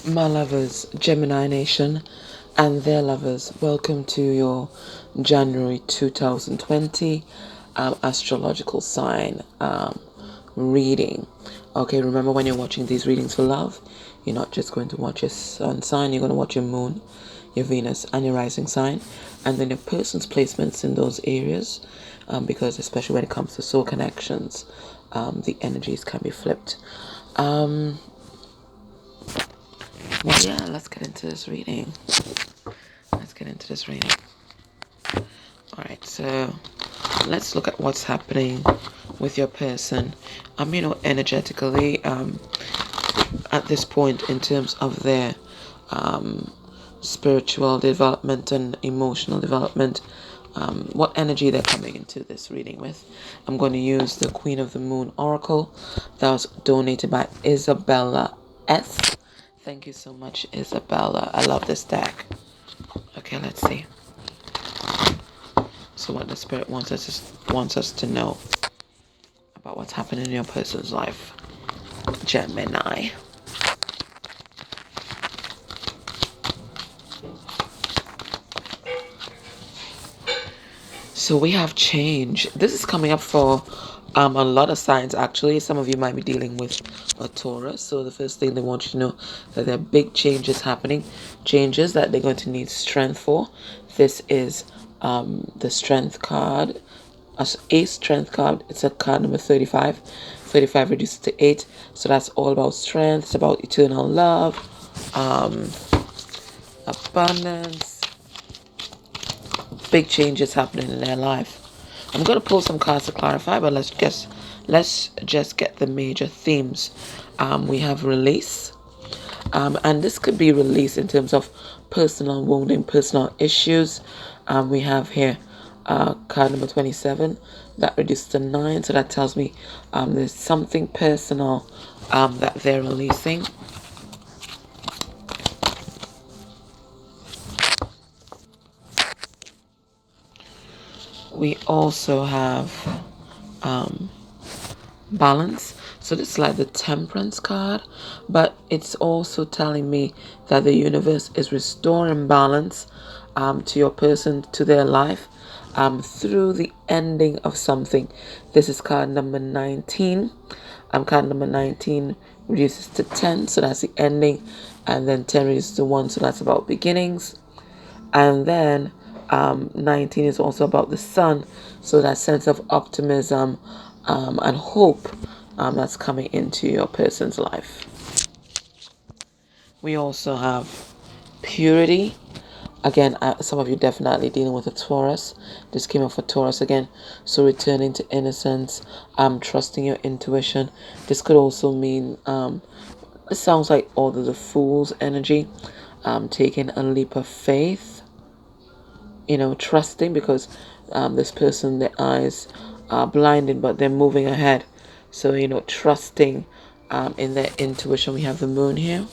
My lovers, Gemini Nation, and their lovers, welcome to your January 2020 astrological sign reading. Okay, remember when you're watching these readings for love, you're not just going to watch your sun sign, you're going to watch your moon, your Venus, and your rising sign, and then your person's placements in those areas, because especially when it comes to soul connections, the energies can be flipped. Well, yeah, let's get into this reading. Alright, so let's look at what's happening with your person. Energetically, at this point in terms of their spiritual development and emotional development, what energy they're coming into this reading with. I'm going to use the Queen of the Moon Oracle that was donated by Isabella S. Thank you so much, Isabella. I love this deck. Okay, let's see. So what the Spirit wants us to know about what's happening in your person's life. Gemini. So we have change. This is coming up for a lot of signs, actually. Some of you might be dealing with a Taurus. So the first thing they want you to know that there are big changes happening. Changes that they're going to need strength for. This is the strength card. A strength card. It's a card number 35. 35 reduces to 8. So that's all about strength. It's about eternal love. Abundance. Big changes happening in their life. I'm going to pull some cards to clarify, but let's just get the major themes. We have release, and this could be release in terms of personal wounding, personal issues. We have here card number 27 that reduces to 9, so that tells me there's something personal that they're releasing. We also have balance. So this is like the Temperance card, but it's also telling me that the universe is restoring balance to your person, to their life, through the ending of something. This is card number 19. Card number 19 reduces to 10, so that's the ending, and then 10 reduces to 1, so that's about beginnings. And then 19 is also about the sun, so that sense of optimism and hope that's coming into your person's life. We also have purity. Again, some of you definitely dealing with a Taurus. This came up for Taurus again. So returning to innocence, trusting your intuition. This could also mean, it sounds like all of the Fool's energy, taking a leap of faith. Trusting, because this person, their eyes are blinded, but they're moving ahead. So, trusting in their intuition. We have the moon here.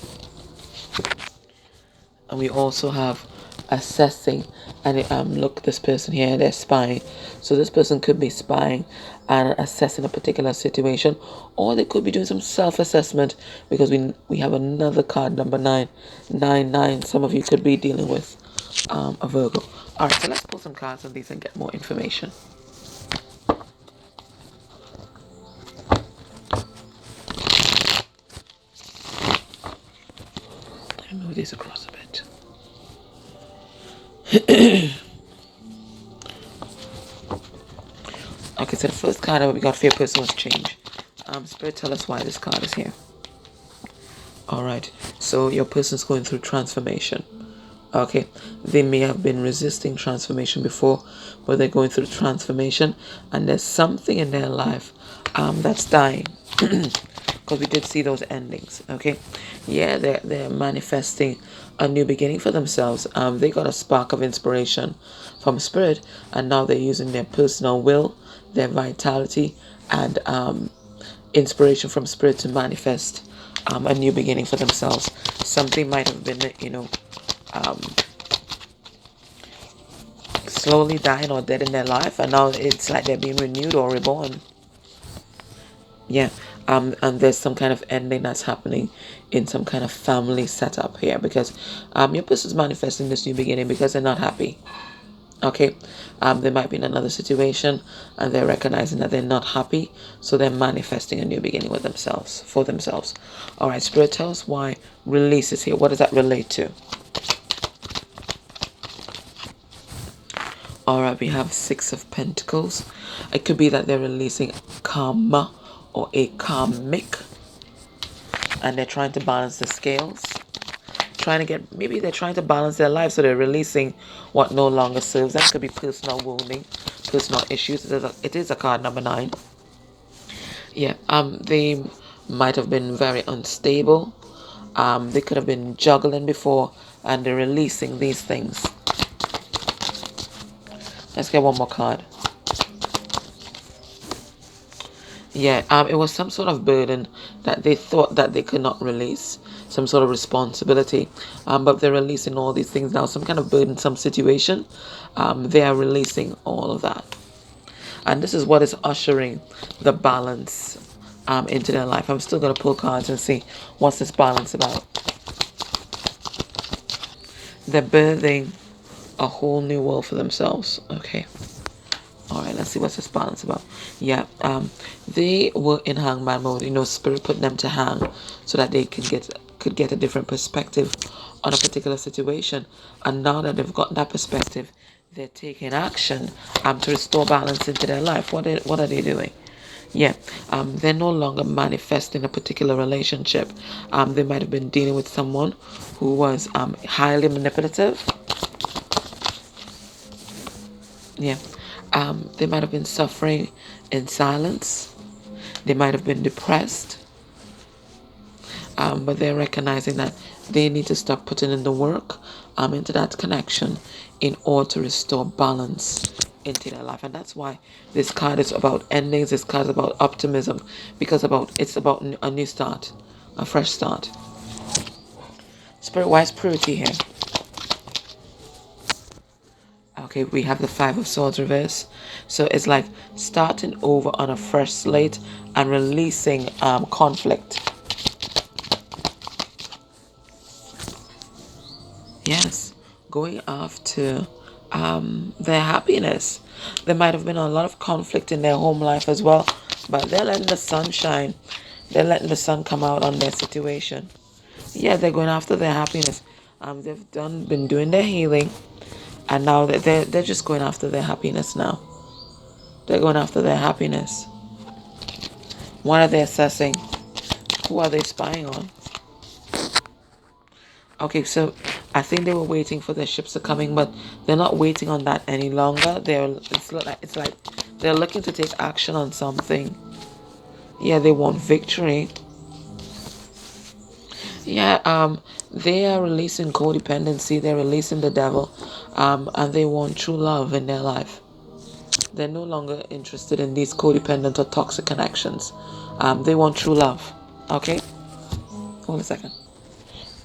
And we also have assessing. And look, this person here, they're spying. So this person could be spying and assessing a particular situation. Or they could be doing some self-assessment, because we have another card, number 9. 9. Some of you could be dealing with a Virgo. Alright, so let's pull some cards on these and get more information. Let me move these across a bit. Okay, so the first card that we got for your person was change. Spirit, tell us why this card is here. Alright, so your person's going through transformation. Okay, they may have been resisting transformation before, but they're going through transformation, and there's something in their life that's dying. Because we did see those endings. Okay, yeah, they're manifesting a new beginning for themselves. They got a spark of inspiration from Spirit, and now they're using their personal will, their vitality, and inspiration from Spirit to manifest a new beginning for themselves. Something might have been, slowly dying or dead in their life, and now it's like they're being renewed or reborn. Yeah, And there's some kind of ending that's happening in some kind of family setup here, because your person's manifesting this new beginning because they're not happy. Okay, they might be in another situation and they're recognizing that they're not happy, so they're manifesting a new beginning with themselves, for themselves. All right, Spirit, tell us why release is here. What does that relate to? All right, we have Six of Pentacles. It could be that they're releasing karma or a karmic, and they're trying to balance the scales. Maybe they're trying to balance their life, so they're releasing what no longer serves them. Could be personal wounding, personal issues. It is a card number 9. Yeah, they might have been very unstable. They could have been juggling before, and they're releasing these things. Let's get one more card. Yeah, it was some sort of burden that they thought that they could not release, some sort of responsibility, but they're releasing all these things now, some kind of burdensome situation. They are releasing all of that. And this is what is ushering the balance into their life. I'm still going to pull cards and see what's this balance about. They're birthing a whole new world for themselves. Okay. All right, let's see what's this balance about. Yeah, they were in hangman mode. Spirit put them to hang so that they could get a different perspective on a particular situation. And now that they've got that perspective, they're taking action to restore balance into their life. What are they doing? Yeah, they're no longer manifesting a particular relationship. They might have been dealing with someone who was highly manipulative. Yeah. They might have been suffering in silence. They might have been depressed. But they're recognizing that they need to stop putting in the work into that connection in order to restore balance into their life. And that's why this card is about endings. This card is about optimism, because it's about a new start, a fresh start. Spirit, why is purity here? Okay, we have the Five of Swords reverse. So it's like starting over on a fresh slate and releasing conflict. Yes, going after their happiness. There might have been a lot of conflict in their home life as well, but they're letting the sun shine. They're letting the sun come out on their situation. Yeah, they're going after their happiness. They've been doing their healing. And now they're just going after their happiness now. They're going after their happiness. What are they assessing? Who are they spying on? Okay, so I think they were waiting for their ships to come in, but they're not waiting on that any longer. It's like they're looking to take action on something. Yeah, they want victory. Yeah, they are releasing codependency. They're releasing the devil, and they want true love in their life. They're no longer interested in these codependent or toxic connections. They want true love. Okay? Hold a second.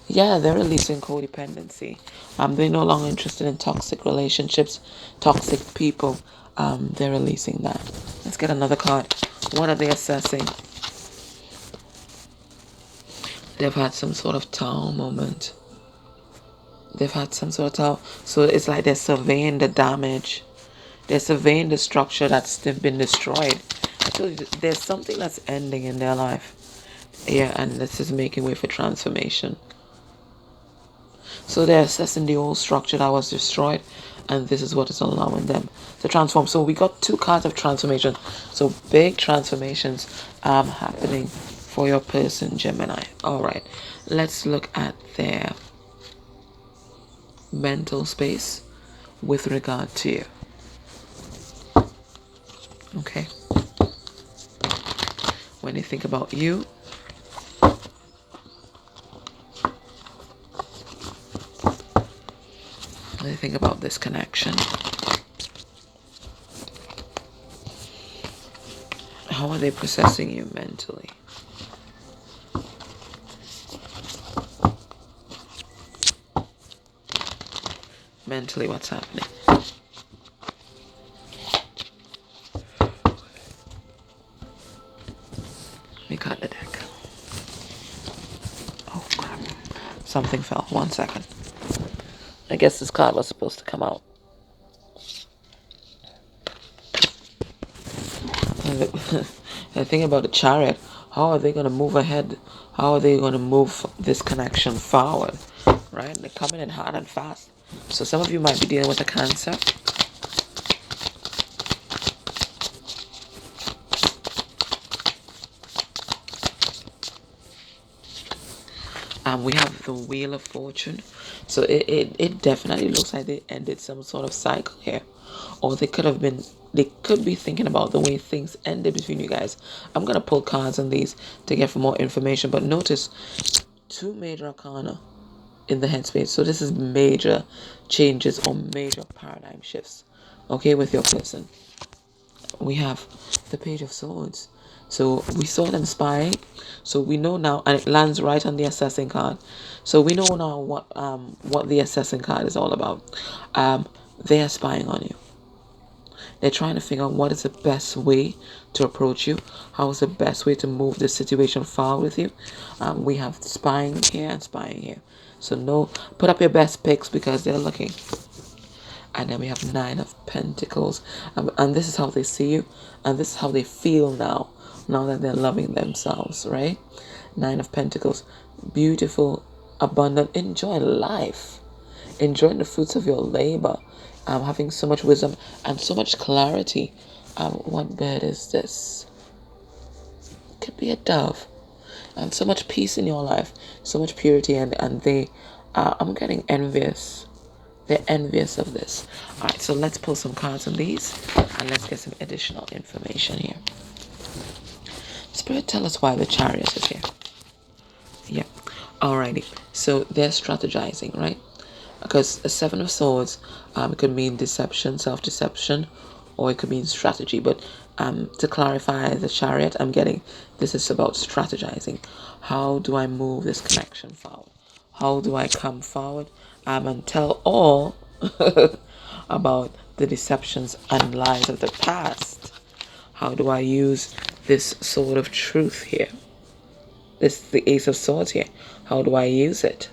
Yeah, they're releasing codependency. They're no longer interested in toxic relationships, toxic people. They're releasing that. Let's get another card. What are they assessing? They've had some sort of tower moment. They've had some sort of tower. So it's like they're surveying the damage. They're surveying the structure that's been destroyed. I told you, there's something that's ending in their life. Yeah, and this is making way for transformation. So they're assessing the old structure that was destroyed, and this is what is allowing them to transform. So we got 2 cards of transformation. So big transformations happening for your person, Gemini. All right, let's look at their mental space with regard to you. Okay. When you think about you, when you think about this connection, how are they processing you mentally? Mentally, what's happening? We got something fell. 1 second. I guess this card was supposed to come out. The thing about the Chariot, how are they going to move ahead? How are they going to move this connection forward? Right? They're coming in hard and fast. So some of you might be dealing with a Cancer. We have the Wheel of Fortune. So it definitely looks like they ended some sort of cycle here. Or they could be thinking about the way things ended between you guys. I'm going to pull cards on these to get for more information. But notice 2 major arcana in the headspace. So this is major changes or major paradigm shifts. Okay, with your person. We have the Page of Swords. So we saw them spying. So we know now, and it lands right on the assessing card. So we know now what the assessing card is all about. They are spying on you. They're trying to figure out what is the best way to approach you. How is the best way to move the situation forward with you. We have spying here and spying here. So no, put up your best picks because they're looking. And then we have 9 of Pentacles. And this is how they see you. And this is how they feel now. Now that they're loving themselves, right? 9 of Pentacles. Beautiful, abundant. Enjoy life. Enjoying the fruits of your labor. Having so much wisdom and so much clarity. What bird is this? Could be a dove. And so much peace in your life. So much purity. And they, I'm getting envious. They're envious of this. All right, so let's pull some cards on these and let's get some additional information here. Spirit, tell us why the Chariot is here. Yeah. Alrighty. So they're strategizing, right? Because a 7 of Swords, it could mean deception, self-deception, or it could mean strategy. But to clarify the Chariot, I'm getting this is about strategizing. How do I move this connection forward? How do I come forward and tell all about the deceptions and lies of the past? How do I use this sword of truth here? The Ace of Swords here. How do I use it?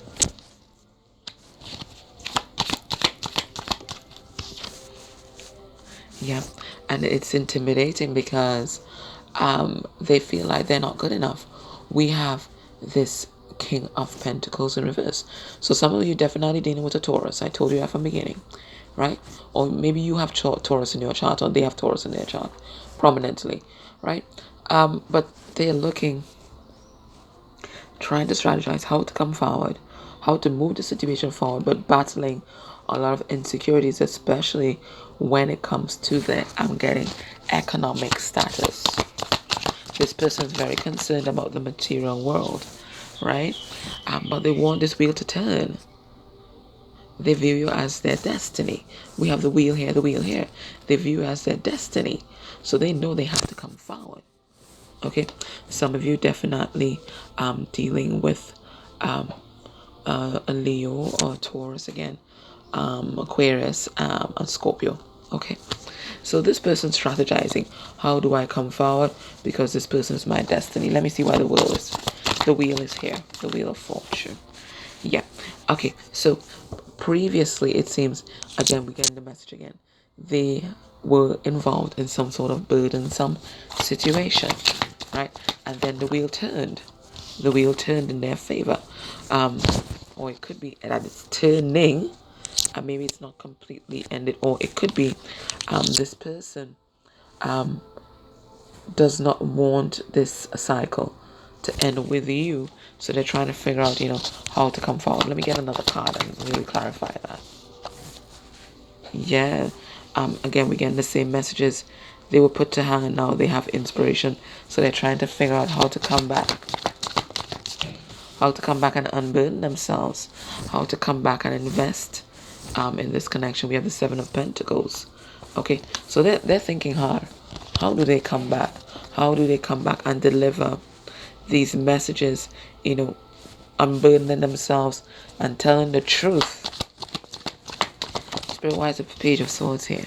Yeah, and it's intimidating because they feel like they're not good enough. We have this King of Pentacles in reverse. So some of you definitely dealing with a Taurus. I told you that from the beginning, right? Or maybe you have Taurus in your chart, or they have Taurus in their chart prominently, right? But they're looking, trying to strategize how to come forward, how to move the situation forward, but battling a lot of insecurities, especially when it comes to I'm getting economic status. This person is very concerned about the material world, right? But they want this wheel to turn. They view you as their destiny. We have the wheel here, the wheel here. They view you as their destiny. So they know they have to come forward. Okay? Some of you definitely dealing with a Leo or a Taurus again. Aquarius, and Scorpio. Okay? So this person's strategizing. How do I come forward? Because this person is my destiny. Let me see why the wheel is. The wheel is here. The Wheel of Fortune. Yeah. Okay. So previously, it seems, again, we're getting the message again. They were involved in some sort of burdensome situation, right? And then the wheel turned. The wheel turned in their favor. Or it could be that it's turning, and maybe it's not completely ended, or it could be this person does not want this cycle to end with you, so they're trying to figure out, how to come forward. Let me get another card and really clarify that. Yeah. Again, we're getting the same messages. They were put to hang and now they have inspiration, so they're trying to figure out how to come back. How to come back and unburden themselves. How to come back and invest in this connection. We have the 7 of Pentacles. Okay, so they're thinking hard. How do they come back? How do they come back and deliver these messages, unburdening themselves and telling the truth? Spirit, why is the Page of Swords here?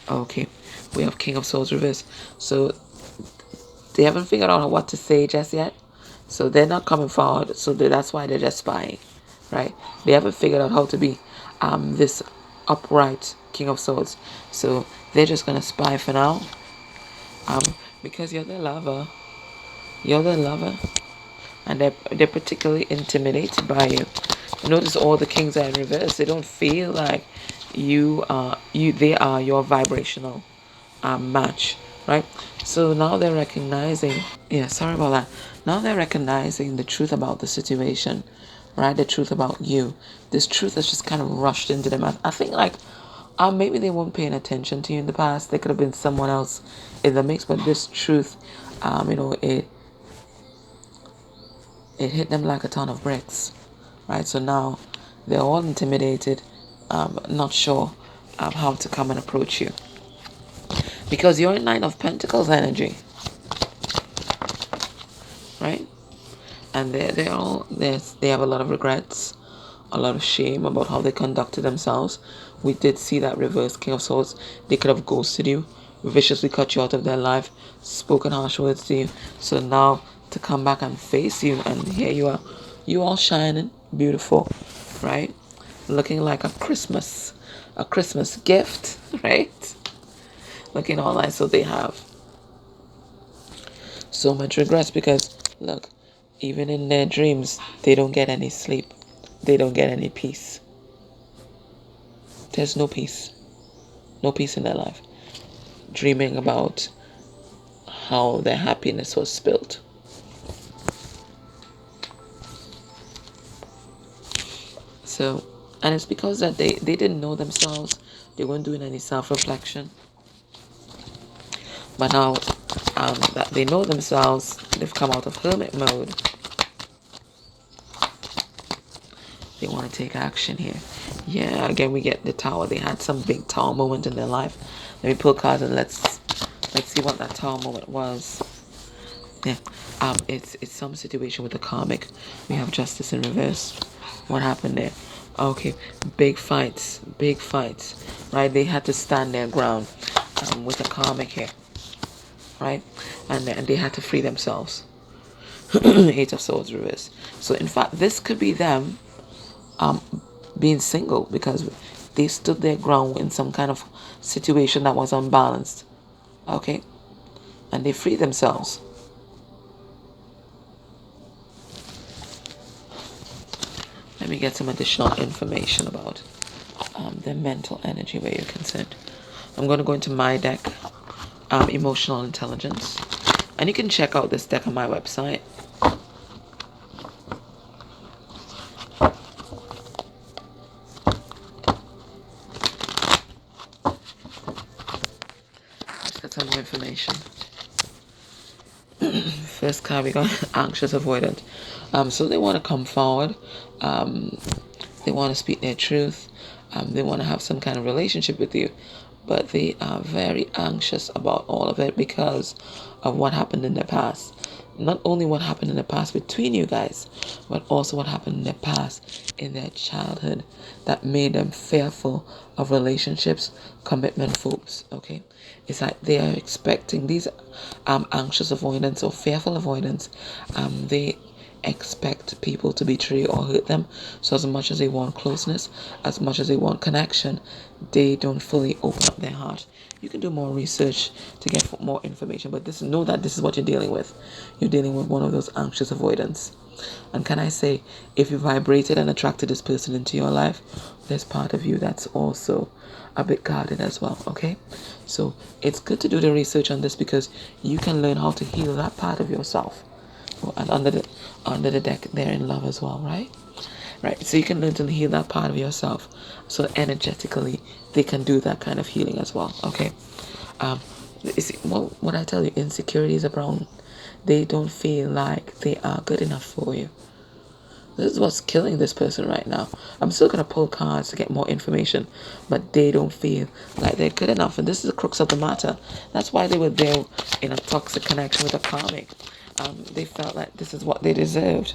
Okay, we have King of Swords reverse. So they haven't figured out what to say just yet. So they're not coming forward. So that's why they're just spying, right? They haven't figured out how to be this upright King of Swords. So they're just going to spy for now. Because you're the lover. You're the lover. And they're particularly intimidated by you. Notice all the kings are in reverse. They don't feel like they are your vibrational match, right? So now they're recognizing, yeah, sorry about that. Now they're recognizing the truth about the situation, right? The truth about you. This truth has just kind of rushed into them. I think like maybe they weren't paying attention to you in the past. There could have been someone else in the mix, but this truth, it hit them like a ton of bricks, right? So now they're all intimidated, not sure how to come and approach you. Because you're in Nine of Pentacles energy, right? And they have a lot of regrets, a lot of shame about how they conducted themselves. We did see that reverse King of Swords. They could have ghosted you, viciously cut you out of their life, spoken harsh words to you. So now to come back and face you, and here you are, you all shining, beautiful, right? Looking like a Christmas gift, right? Looking all nice. So they have so much regrets because look, even in their dreams, they don't get any sleep. They don't get any peace. There's no peace. No peace in their life. Dreaming about how their happiness was spilled. So, and it's because that they didn't know themselves. They weren't doing any self-reflection. But now that they know themselves, they've come out of hermit mode. They want to take action here. Yeah, again we get the Tower. They had some big Tower moment in their life. Let me pull cards and let's see what that Tower moment was. Yeah, it's some situation with the karmic. We have Justice in reverse. What happened there? Okay, big fights, right? They had to stand their ground with the karmic here, right? And they had to free themselves. Eight of Swords reverse. So in fact, this could be them being single because they stood their ground in some kind of situation that was unbalanced. Okay, and they freed themselves. Let me get some additional information about the mental energy where you're concerned. I'm going to go into my deck, Emotional Intelligence. And you can check out this deck on my website. Let's get some more information. First card we got, Anxious Avoidant. So they want to come forward. They want to speak their truth. They want to have some kind of relationship with you. But they are very anxious about all of it because of what happened in the past. Not only what happened in the past between you guys, but also what happened in the past in their childhood that made them fearful of relationships, commitment phobes. Okay, it's like they are expecting these anxious avoidance or fearful avoidance. They expect people to betray or hurt them. So as much as they want closeness, as much as they want connection, they don't fully open up their heart. You can do more research to get more information, but know that this is what you're dealing with. You're dealing with one of those anxious avoidance. And can I say, if you vibrated and attracted this person into your life, there's part of you that's also a bit guarded as well, okay? So it's good to do the research on this because you can learn how to heal that part of yourself. And under the deck, they're in love as well, right? Right. So you can learn to heal that part of yourself. So energetically, they can do that kind of healing as well. Okay. What I tell you, insecurities around, they don't feel like they are good enough for you. This is what's killing this person right now. I'm still gonna pull cards to get more information, but they don't feel like they're good enough, and this is the crux of the matter. That's why they were there in a toxic connection with a karmic. They felt like this is what they deserved.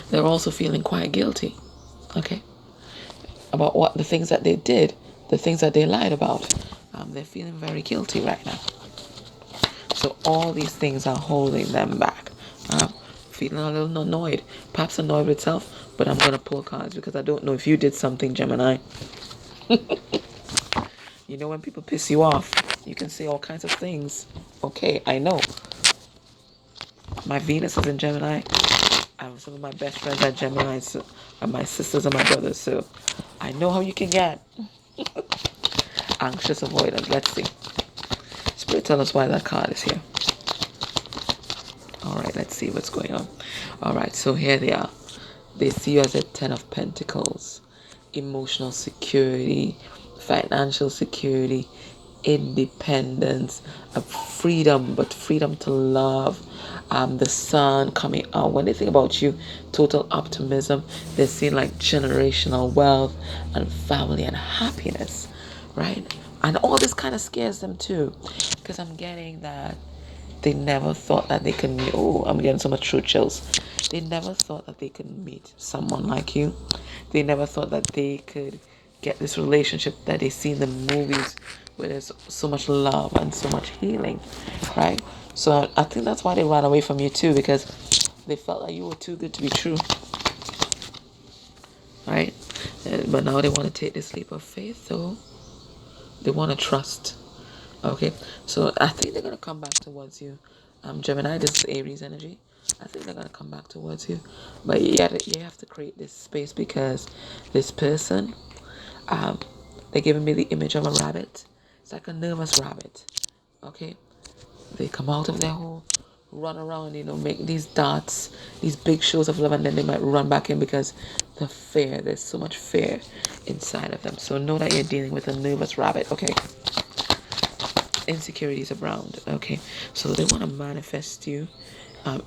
They're also feeling quite guilty, okay, about what the things that they did, the things that they lied about. They're feeling very guilty right now. So all these things are holding them back. feeling a little annoyed, perhaps annoyed with itself. But I'm going to pull cards because I don't know if you did something, Gemini. You know, when people piss you off, you can say all kinds of things. Okay, I know. My Venus is in Gemini. I have some of my best friends are Gemini, and my sisters and my brothers. So I know how you can get. Anxious avoidance. Let's see. Spirit, tell us why that card is here. All right, let's see what's going on. All right, so here they are. They see you as a 10 of Pentacles. Emotional security, financial security, independence, freedom, but freedom to love. The sun coming out. When they think about you, total optimism. They're seeing like generational wealth and family and happiness, right? And all this kind of scares them too, because I'm getting that they never thought that they could meet. Oh, I'm getting so much truth chills. They never thought that they could meet someone like you. They never thought that they could get this relationship that they see in the movies where there's so much love and so much healing, right? So I think that's why they ran away from you too, because they felt like you were too good to be true, right? But now they want to take this leap of faith, though. They want to trust. Okay, so I think they're going to come back towards you. Gemini, this is Aries energy. I think they're going to come back towards you. But you have to create this space, because this person, they're giving me the image of a rabbit. It's like a nervous rabbit. Okay, they come out of their hole, run around, make these darts, these big shows of love, and then they might run back in because there's so much fear inside of them. So know that you're dealing with a nervous rabbit. Okay, insecurities abound. Okay, so they want to manifest you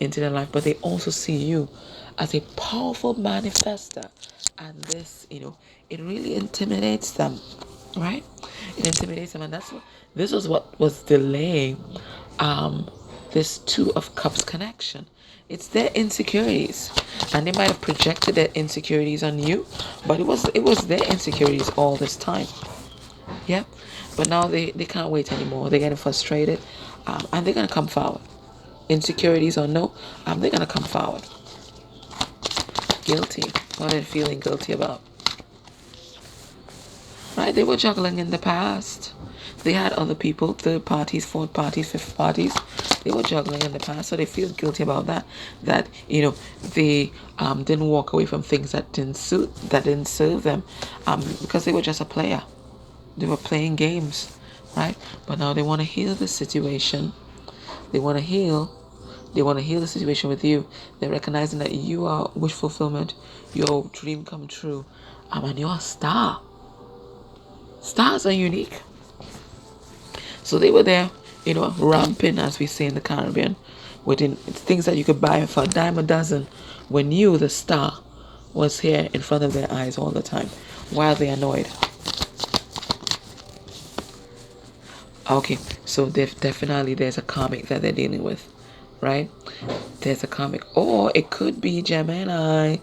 into their life, but they also see you as a powerful manifester, and this it really intimidates them, right? It intimidates them, and this was what was delaying this Two of Cups connection. It's their insecurities, and they might have projected their insecurities on you, but it was their insecurities all this time. Yeah, but now they can't wait anymore. They're getting frustrated, and they're gonna come forward. Insecurities or no, they're gonna come forward. Guilty. What are they feeling guilty about? Right, they were juggling in the past. They had other people, third parties, fourth parties, fifth parties. They were juggling in the past, so they feel guilty about that. That they didn't walk away from things that didn't serve them, because they were just a player. They were playing games, right? But now they want to heal the situation. They want to heal the situation with you. They're recognizing that you are wish fulfillment, your dream come true, and you're a star. Stars are unique. So they were there, ramping, as we say in the Caribbean, within things that you could buy for a dime a dozen, when you, the star, was here in front of their eyes all the time, while they annoyed. Okay, so definitely there's a karmic that they're dealing with, right? There's a karmic. Or it could be Gemini.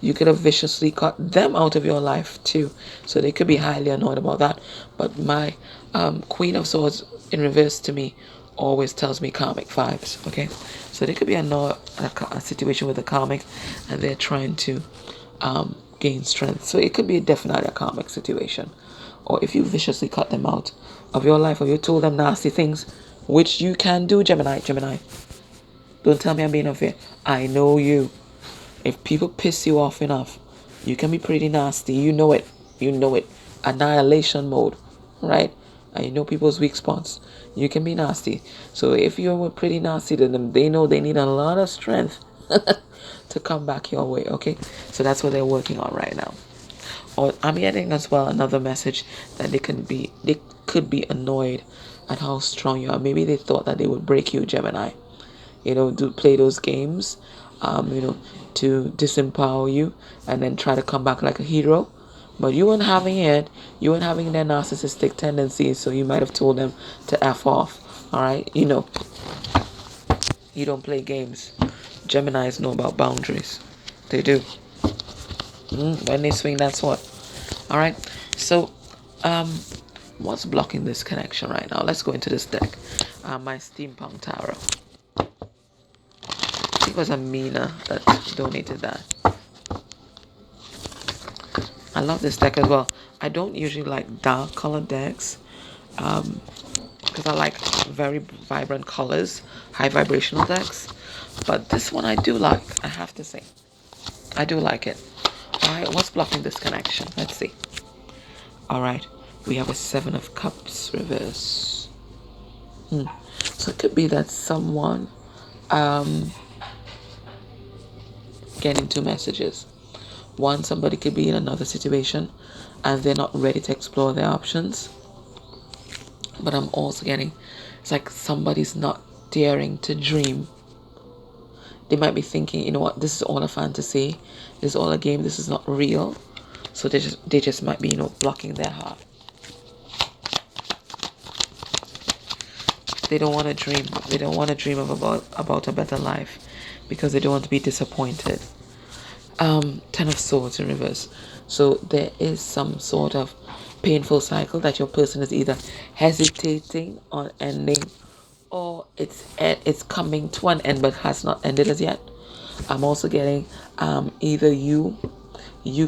You could have viciously cut them out of your life too. So they could be highly annoyed about that. But my Queen of Swords in reverse to me always tells me karmic vibes, okay? So they could be a situation with a karmic, and they're trying to gain strength. So it could be definitely a karmic situation. Or if you viciously cut them out of your life, or you told them nasty things, which you can do, Gemini. Don't tell me I'm being unfair. I know you. If people piss you off enough, you can be pretty nasty. You know it. Annihilation mode, right? And you know people's weak spots. You can be nasty. So if you're pretty nasty to them, they know they need a lot of strength to come back your way, okay? So that's what they're working on right now. Or I'm getting as well another message that they could be annoyed at how strong you are. Maybe they thought that they would break you, Gemini. Play those games, to disempower you and then try to come back like a hero. But you weren't having it. You weren't having their narcissistic tendencies, so you might have told them to F off. All right? You don't play games. Geminis know about boundaries. They do. When they swing that sword. All right? So, what's blocking this connection right now? Let's go into this deck. My Steampunk Tarot. was Amina that donated that. I love this deck as well. I don't usually like dark colored decks because I like very vibrant colors, high vibrational decks. But this one I do like, I have to say. I do like it. Alright, what's blocking this connection? Let's see. Alright, we have a 7 of Cups reverse. So it could be that someone getting 2 messages. One, somebody could be in another situation and they're not ready to explore their options. But I'm also getting, it's like somebody's not daring to dream. They might be thinking, you know what, this is all a fantasy. This is all a game. This is not real. So they just might be, you know, blocking their heart. They don't want to dream. They don't want to dream about a better life because they don't want to be disappointed. 10 of Swords in reverse. So there is some sort of painful cycle that your person is either hesitating on ending, or it's coming to an end but has not ended as yet. I'm also getting either you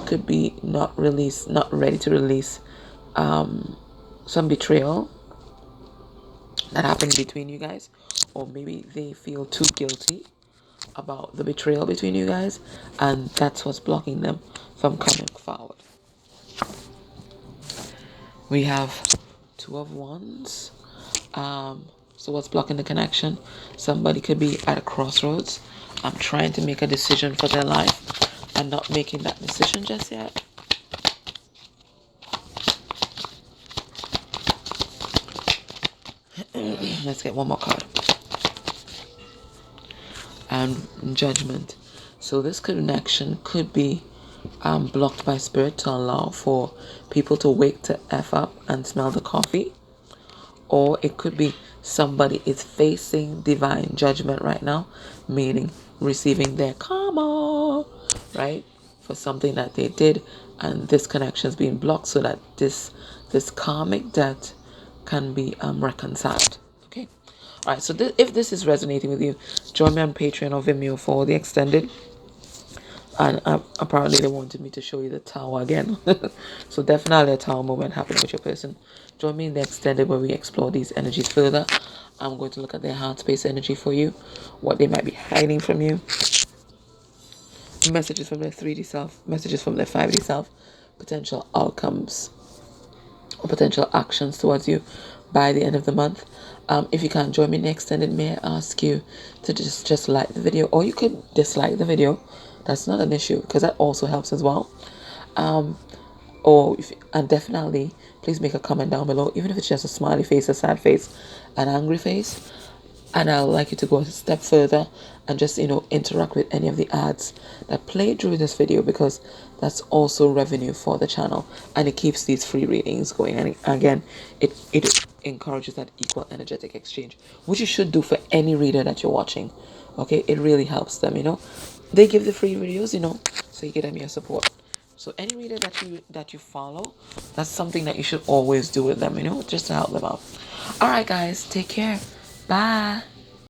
could be not ready to release some betrayal that happened between you guys, or maybe they feel too guilty about the betrayal between you guys, and that's what's blocking them from coming forward. We have 2 of Wands. So what's blocking the connection? Somebody could be at a crossroads. I'm trying to make a decision for their life and not making that decision just yet. Let's get one more card. And Judgment. So this connection could be blocked by spirit to allow for people to wake to F up and smell the coffee. Or it could be somebody is facing divine judgment right now, meaning receiving their karma, right, for something that they did, and this connection is being blocked so that this karmic debt can be reconciled. Okay. All right. So if this is resonating with you, join me on Patreon or Vimeo for the extended. And apparently they wanted me to show you the tower again. So definitely a tower moment happening with your person. Join me in the extended where we explore these energies further. I'm going to look at their heart space energy for you, what they might be hiding from you, messages from their 3D self, messages from their 5D self, potential outcomes or potential actions towards you by the end of the month. If you can't join me in the extended, may I ask you to just like the video, or you could dislike the video. That's not an issue because that also helps as well. And definitely please make a comment down below, even if it's just a smiley face, a sad face, an angry face. And I'd like you to go a step further and just, you know, interact with any of the ads that play during this video, because that's also revenue for the channel and it keeps these free readings going. And again, it encourages that equal energetic exchange, which you should do for any reader that you're watching. Okay, it really helps them, you know. They give the free videos, you know, so you get them your support. So any reader that you follow, that's something that you should always do with them, you know, just to help them out. All right, guys, take care. Bye.